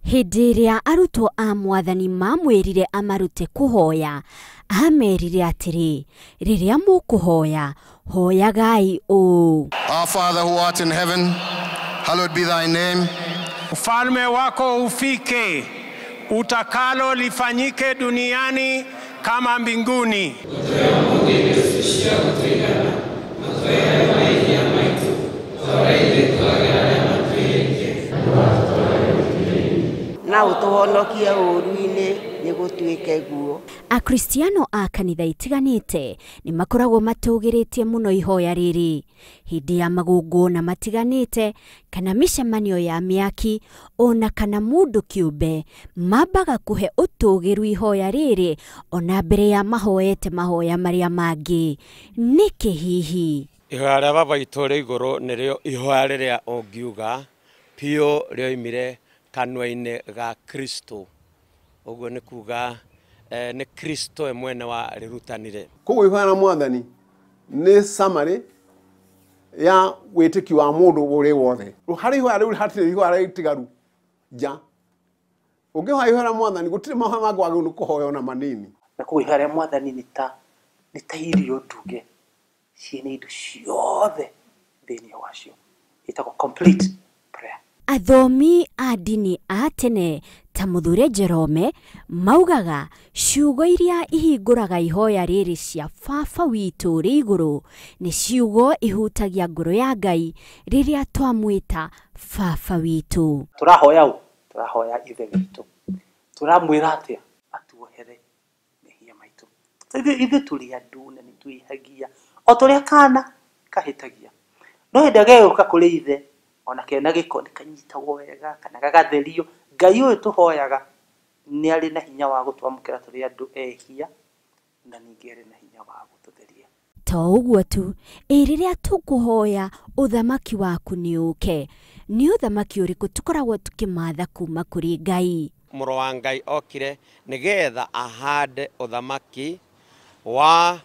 Hĩndĩ ĩrĩa arutwo a Mwathani mamwĩrire amarute kũhoya, amerire atĩrĩ, rĩrĩa mũkũhoya, hoyagai ũũ: Our Father who art in heaven, hallowed be thy name. Ufalme wako ufike, utakalo lifanyike duniani kama mbinguni. Na utuhonokie ũru-inĩ nĩgũtuĩke guo. Akristiano a kanitha itiganĩte nĩ makoragwo matũgĩrĩtie mũno ihoya rĩrĩ. Hĩndĩ ya magongona matiganĩte kana mĩcemanio ya mĩaki ona kana mũndũ kĩũmbe mambaga kũhe ũtũgĩru ihoya rĩrĩ ona mbere ya mahoete mahoya marĩa mangĩ. Nĩkĩ hihi? Ihoya rĩa baba itũ rĩ igũrũ nĩrĩo ihoya rĩrĩa ũngiuga piũ rĩoimire kanua-inĩ ga Kristo. Ũguo nĩ kuga nĩ Kristo mwene wa rĩrutanire. Koguo ihoya na Mwathani nĩ summary ya wĩtĩkio wa mũndũ ũrĩ wothe. Harĩ ihoya rĩu hatirĩ ihoya rĩtigaru ja. Ũngĩhoya ihoya na Mwathani gũtirĩ mahoya mangĩ wagĩrĩirwo kũhoya ona manini. Na koguo ihoya rĩa Mwathani nĩ ta irio nduge ciĩna indo ciothe thĩinĩ wacio. Ĩtagwo complete prayer. Athomi a ndini a tene ta Mũthure Jerome maugaga ciugo iria ihingũraga ihoya rĩrĩ cia baba witũ rĩ igũrũ nĩ ciugo ihutagia ngoro ya Ngai rĩrĩa twamwĩta baba witũ. Tũrahoya ithe witũ. Tũramwĩra atĩa atuohere mehia maitũ. Ithe tũrĩ andũ na nĩ twĩhagia o tũrĩa kana kahĩtagia. No hĩndĩ agĩũka kũrĩ ithe ona kena gĩko kanyitagwo wega kana gagatherio. Ngai ũyũ tũhoyaga nĩ arĩ na hinya wa gũtwamũkĩra tũrĩ andũ ehia na ningĩ arĩ na hinya wa gũtũtheria. To ũguo tu, rĩrĩa tũkũhoya ũthamaki waku nĩ ũke, nĩ ũthamaki ũrĩkũ tũkoragwo tũkĩmatha kuma kũrĩ Ngai? Mũrũ wa Ngai okire nĩgetha ahande ũthamaki wa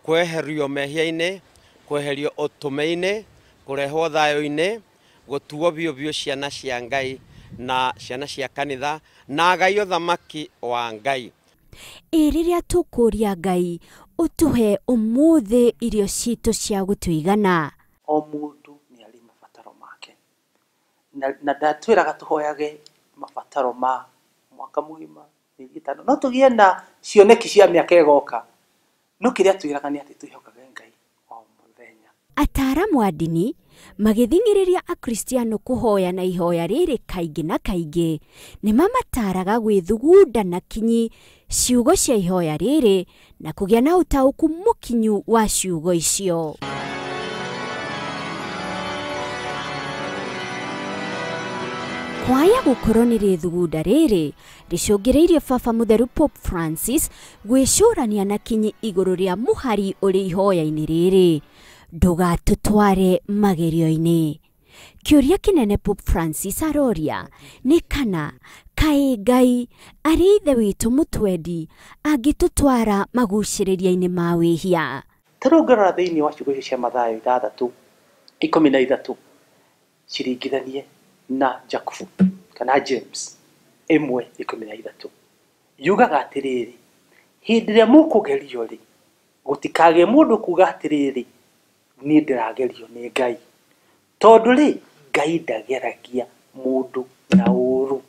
kweherio mehia-inĩ, kweherio ũtũme-inĩ, kũrehwo thayũ-inĩ, gũtuo biũ ciana cia Ngai na ciana cia kanitha na Ngai ũthamaki wa Ngai. Rĩrĩa tũkũria Ngai ũtũhe ũmũthĩ irio citũ cia gũtũigana. O mũndũ nĩ arĩ mabataro make. Na ndatwĩraga tũhoyage mabataro ma mwaka mũgima, mĩeri ĩtano. No tũgĩe na cioneki cia mĩaka ĩgoka. No kĩrĩa twĩraga nĩ atĩ twĩhokaga Ngai o mũthenya. Ataaramu a ndini magĩthingĩrĩria akristiano kũhoya na ihoya rĩrĩ kaingĩ na kaingĩ nĩ mamataraga gwĩthugunda na kinyi ciugo cia ihoya rĩrĩ na kũgĩa na ũtaũku mũkinyu wa ciugo icio. Kwaya gũkorwo nĩ rĩthugunda rĩrĩ rĩcũngĩrĩirie baba mũtheru Pope Francis gwĩcũrania na kinyi igũrũ rĩa mũhari ũrĩ ihoya-inĩ rĩrĩ: Ndugatutware Magerio-Ini. Kĩũria kĩnene Pope Francis aroria nĩ kana kaĩ Ngai arĩ ithe witũ mũtwendi angĩtũtwara magucĩrĩria-inĩ ma wĩhia. Tũrũngĩrora thĩinĩ wa ciugo cia Mathayo 6:13 ciringithanie na Jakubu kana James 1:13 yugaga atĩrĩrĩ, hĩndĩ ĩrĩa mũkũgerio rĩ, gũtikagĩe mũndũ kuga atĩrĩrĩ, niĩ ndĩragerio nĩ Ngai. Tondũ rĩ, Ngai ndageragia mũndũ na ũũru.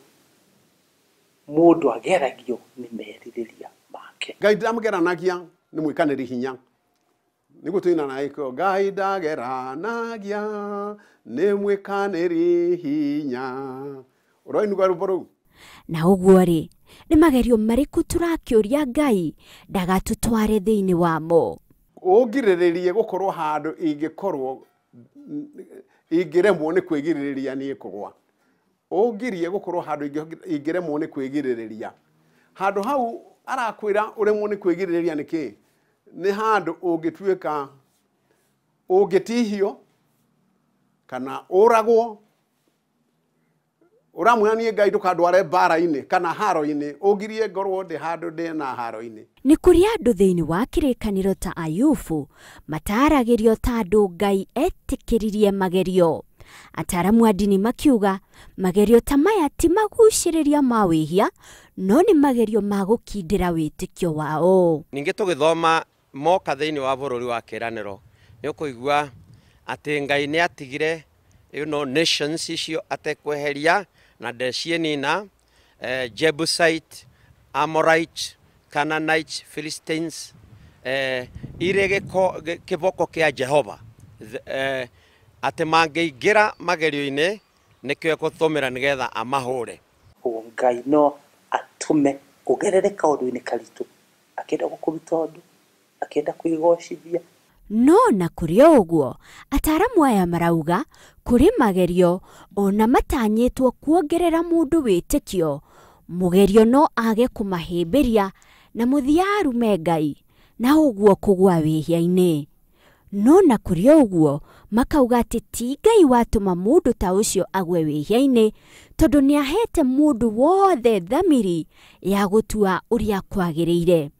Mũndũ ageragio nĩ merirĩria make. Ngai ndamũgeranagia nĩ mwĩkanĩri hinya. Nĩguo tũina na ĩko, Ngai ndageranagia nĩ mwĩkanĩri hinya. Ũroinũga rũmbo rũu? Na ũguo rĩ, nĩ magerio marĩkũ tũrakĩũria Ngai ndagatũtware thĩinĩ wamo? Ũngirĩrĩrie gũkorwo handũ ingĩremwo nĩ kwĩgirĩrĩria niĩ kũgwa. Ũngirie gũkorwo handũ ingĩremwo nĩ kwĩgirĩrĩria. Handũ hau arakwĩra ũremwo nĩ kwĩgirĩrĩria nĩkĩ? Nĩ handũ ũngĩtuĩka ũngĩtihio kana ũragwo. Ũramwĩra niĩ Ngai ndũkandware mbara-inĩ kana haro-inĩ, ũngirie ngorwo ndĩ handũ ndĩ na haro-inĩ. Nĩ kũrĩ andũ thĩinĩ wa kĩrĩkanĩro ta Ayubu mataragĩrio ta andũ Ngai etĩkĩririe magerio. Ataramu a ndini makiuga magerio ta maya ti magucĩrĩria ma wĩhia no nĩ magerio ma gũkindĩra wĩtĩkio wao. Ningĩ tũgĩthoma moka thĩinĩ wa bũrũri wa kĩĩranĩro nĩ ũkũigua atĩ Ngai nĩ atigire nations icio atekweheria na ndecienina Jebusite, Amorite, Canaanite, Philistines irĩ kĩboko kĩa Jehova atĩ mangĩingĩra magerio-inĩ nĩkĩo gũtũmĩra nĩgetha amahũre. Ngai no atume ũgerere kaũndũ-inĩ karitũ akĩenda gũkũruta ũndũ akĩenda kwĩgocithia. No na kũrĩ ũguo ataramu aya marauga kũrĩ magerio ona matanyĩtwo kuongerera mũndũ wĩtĩkio, mũgerio no age kũmahĩmbĩria na mũthia arume Ngai na ũguo kũgwa wĩhia-inĩ. No na kũrĩ ũguo makauga atĩ ti Ngai watũma mũndũ ta ũcio agwe wĩhia-inĩ tondũ nĩ ahete mũndũ wothe thamiri ya gũtua ũrĩa kwagĩrĩire.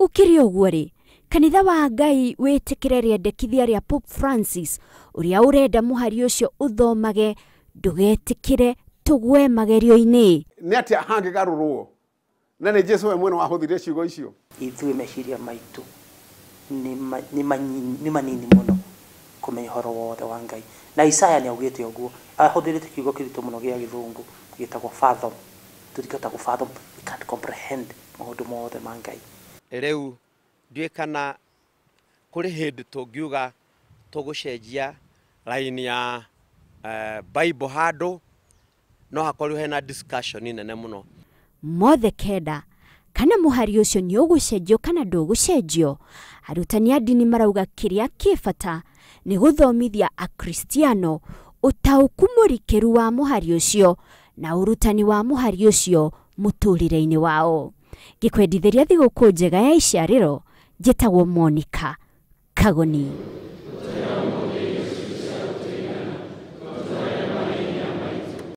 Ũkĩrĩ ũguo rĩ, kanitha wa Ngai wĩtĩkĩre rĩendekithia rĩa Pope Francis ũrĩa ũrenda mũhari ũcio ũthomage ndũgetĩkĩre tũgwe magerio-inĩ. Nĩ atĩa hangĩgarũrwo na nĩ Jesũ we mwene wahũthire ciugo icio. Ithuĩ meciria maitũ nĩ manini mũno kũmenya ũhoro wothe wa Ngai. Na Isaya nĩ augĩte ũguo, ahũthĩrĩte kiugo kĩritũ mũno gĩa gĩthũngũ gĩtagwo fathom. Tũtikahota gũfathom, we can't comprehend maũndũ mothe ma Ngai. Rĩu ndiũĩ kana kũrĩ hĩndĩ tũngiuga tũgũcenjia raini ya Bible handũ no hakorwo hena discussion nene mũno. Mothe kenda kana mũhari ũcio nĩ ũgũcenjio kana ndũgũcenjio, arutani a ndini marauga kĩrĩa kĩbata nĩ gũthomithia akristiano ũtaũku mũrikĩru wa mũhari ũcio na ũrutani wa mũhari ũcio mũtũrĩre-inĩ wao. Gĩkwendithĩria thigũkũ njega ya iciarĩro njĩtagwo Monica Kagoni.